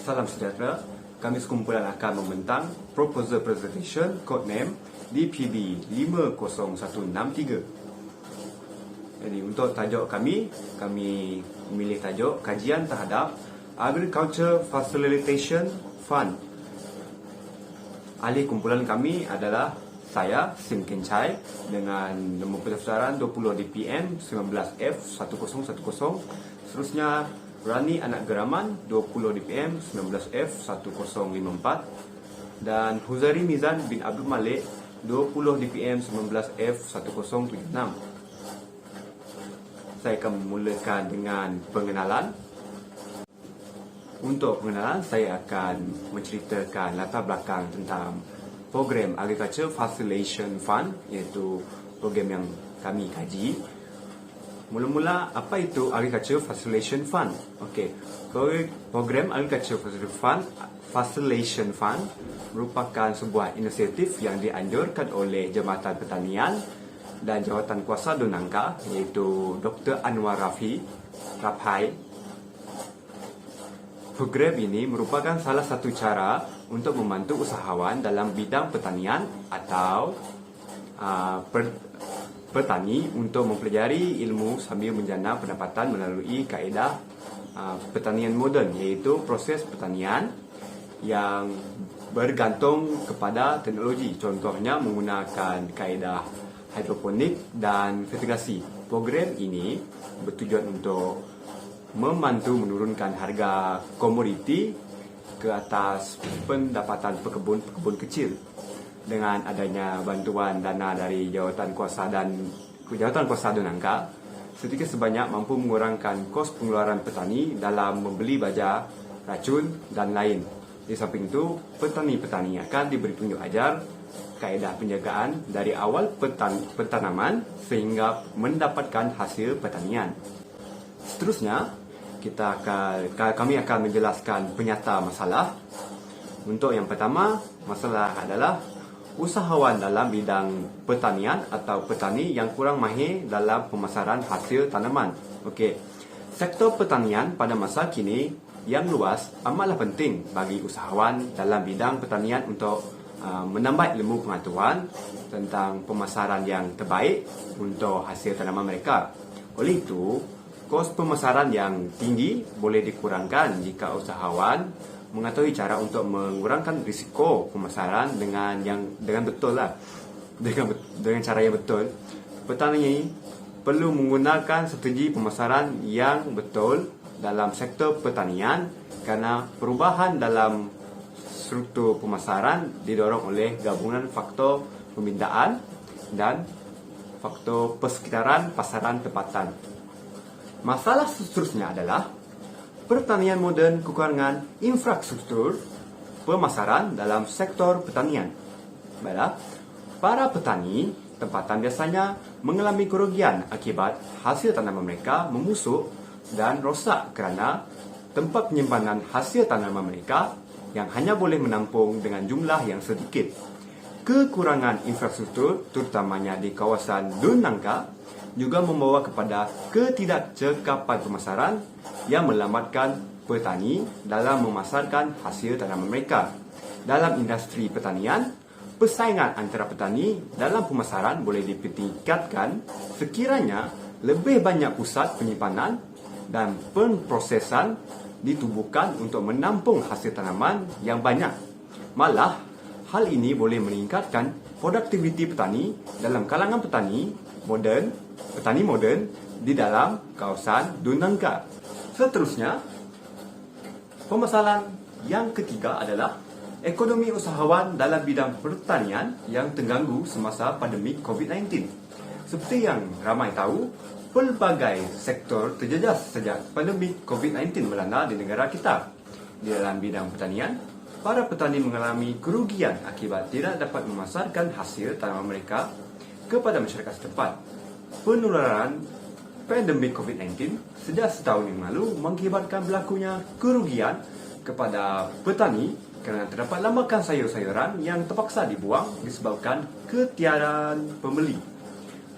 Salam sejahtera. Kami sekumpulan akan membentang Proposal Presentation Codename DPB 50163. Jadi untuk tajuk kami memilih tajuk Kajian Terhadap Agriculture Facilitation Fund. Ahli kumpulan kami adalah saya, Sim Kencai, dengan nombor pendaftaran 20 DPM 19F1010. Seterusnya Rani Anak Geraman 20 DPM 19F1054 dan Huzari Mizan bin Abdul Malik 20 DPM 19F1076. Saya akan memulakan dengan pengenalan. Untuk pengenalan, saya akan menceritakan latar belakang tentang program Agriculture Facilitation Fund, iaitu program yang kami kaji. Mula-mula, apa itu Agriculture Facilitation Fund? Okey, program Agriculture Facilitation Fund merupakan sebuah inisiatif yang dianjurkan oleh Jabatan Pertanian dan Jawatan Kuasa Dun Nangka, iaitu Dr. Anwar Raphai. Program ini merupakan salah satu cara untuk membantu usahawan dalam bidang pertanian atau petani untuk mempelajari ilmu sambil menjana pendapatan melalui kaedah pertanian moden, iaitu proses pertanian yang bergantung kepada teknologi. Contohnya menggunakan kaedah hidroponik dan fertigasi. Program ini bertujuan untuk membantu menurunkan harga komoditi ke atas pendapatan pekebun kecil. Dengan adanya bantuan dana dari Jawatan Kuasa Dun Nangka, sedikit sebanyak mampu mengurangkan kos pengeluaran petani dalam membeli baja, racun dan lain. Di samping itu, petani-petani akan diberi tunjuk ajar kaedah penjagaan dari awal pentanaman sehingga mendapatkan hasil pertanian. Seterusnya, kami akan menjelaskan penyata masalah. Untuk yang pertama, masalah adalah usahawan dalam bidang pertanian atau petani yang kurang mahir dalam pemasaran hasil tanaman. Okey. Sektor pertanian pada masa kini yang luas amatlah penting bagi usahawan dalam bidang pertanian untuk menambah ilmu pengetahuan tentang pemasaran yang terbaik untuk hasil tanaman mereka. Oleh itu, kos pemasaran yang tinggi boleh dikurangkan jika usahawan mengetahui cara untuk mengurangkan risiko pemasaran dengan betul lah. Dengan cara yang betul, petani perlu menggunakan strategi pemasaran yang betul dalam sektor pertanian kerana perubahan dalam struktur pemasaran didorong oleh gabungan faktor permintaan dan faktor persekitaran pasaran tempatan. Masalah seterusnya adalah pertanian moden kekurangan infrastruktur pemasaran dalam sektor pertanian. Baiklah, para petani tempatan biasanya mengalami kerugian akibat hasil tanaman mereka membusuk dan rosak kerana tempat penyimpanan hasil tanaman mereka yang hanya boleh menampung dengan jumlah yang sedikit. Kekurangan infrastruktur, terutamanya di kawasan Dun Nangka, juga membawa kepada ketidakcekapan pemasaran yang melambatkan petani dalam memasarkan hasil tanaman mereka. Dalam industri pertanian, persaingan antara petani dalam pemasaran boleh ditingkatkan sekiranya lebih banyak pusat penyimpanan dan pemprosesan ditubuhkan untuk menampung hasil tanaman yang banyak. Malah, hal ini boleh meningkatkan produktiviti petani dalam kalangan petani moden di dalam kawasan Dun Nangka. Seterusnya, permasalahan yang ketiga adalah ekonomi usahawan dalam bidang pertanian yang terganggu semasa pandemik COVID-19. Seperti yang ramai tahu, pelbagai sektor terjejas sejak pandemik COVID-19 melanda di negara kita. Di dalam bidang pertanian, para petani mengalami kerugian akibat tidak dapat memasarkan hasil tanaman mereka kepada masyarakat setempat. Penularan pandemik COVID-19 sejak setahun yang lalu mengakibatkan berlakunya kerugian kepada petani kerana terdapat lambakan sayur-sayuran yang terpaksa dibuang disebabkan ketiadaan pembeli.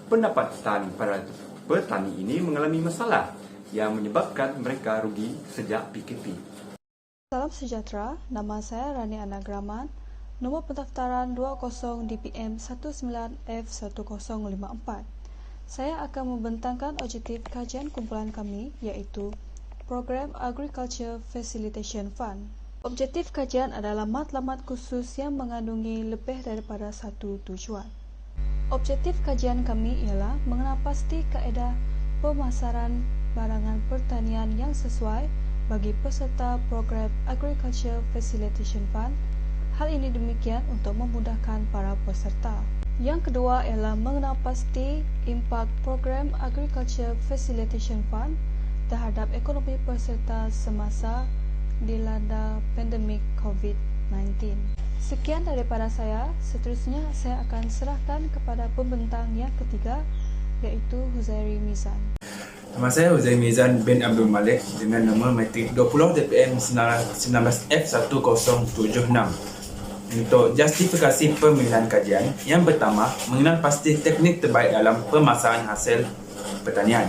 Pendapatan para petani ini mengalami masalah yang menyebabkan mereka rugi sejak PKP. Salam sejahtera, nama saya Rani Anagraman, nomor pendaftaran 20 DPM 19F1054. Saya akan membentangkan objektif kajian kumpulan kami iaitu Program Agriculture Facilitation Fund. Objektif kajian adalah matlamat khusus yang mengandungi lebih daripada satu tujuan. Objektif kajian kami ialah mengenal pasti kaedah pemasaran barangan pertanian yang sesuai bagi peserta program Agriculture Facilitation Fund. Hal ini demikian untuk memudahkan para peserta. Yang kedua ialah mengenal pasti impak program Agriculture Facilitation Fund terhadap ekonomi peserta semasa dilanda pandemik COVID-19. Sekian daripada saya. Seterusnya saya akan serahkan kepada pembentang yang ketiga iaitu Huzairi Mizan. Nama saya Huzairi Mizan bin Abdul Malik dengan nombor matrik 20 DPM 19F1076. Untuk justifikasi pemilihan kajian, yang pertama, mengenal pasti teknik terbaik dalam pemasaran hasil pertanian.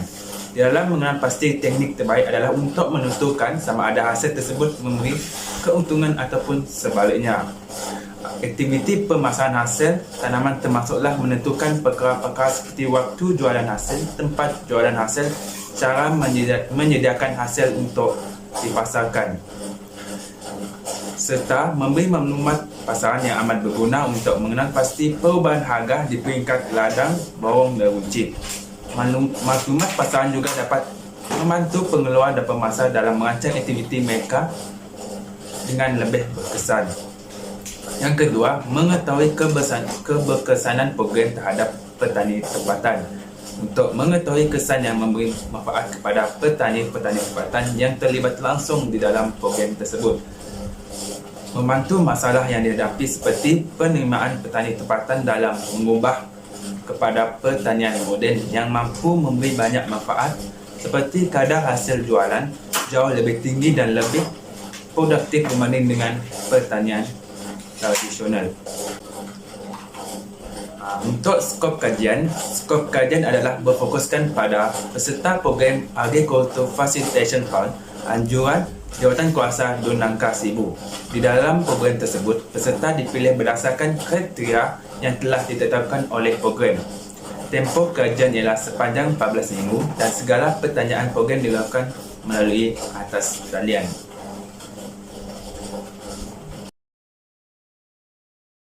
Di dalam mengenal pasti teknik terbaik adalah untuk menentukan sama ada hasil tersebut memberi keuntungan ataupun sebaliknya. Aktiviti pemasaran hasil tanaman termasuklah menentukan perkara-perkara seperti waktu jualan hasil, tempat jualan hasil, cara menyediakan hasil untuk dipasarkan, serta memberi maklumat pasaran yang amat berguna untuk mengenal pasti perubahan harga di peringkat ladang, bawang dan runcit. Maklumat pasaran juga dapat membantu pengeluar dan pemasar dalam merancang aktiviti mereka dengan lebih berkesan. Yang kedua, mengetahui keberkesanan program terhadap petani tempatan. Untuk mengetahui kesan yang memberi manfaat kepada petani-petani tempatan yang terlibat langsung di dalam program tersebut. Membantu masalah yang dihadapi seperti penerimaan petani tempatan dalam mengubah kepada pertanian moden yang mampu memberi banyak manfaat, seperti kadar hasil jualan jauh lebih tinggi dan lebih produktif berbanding dengan pertanian tradisional. Untuk skop kajian adalah berfokuskan pada peserta program Agriculture Facilitation Fund anjuran Jawatan Kuasa Dun Langkah Sibu. Di dalam program tersebut, peserta dipilih berdasarkan kriteria yang telah ditetapkan oleh program. Tempoh kajian ialah sepanjang 14 minggu dan segala pertanyaan program dilakukan melalui atas talian.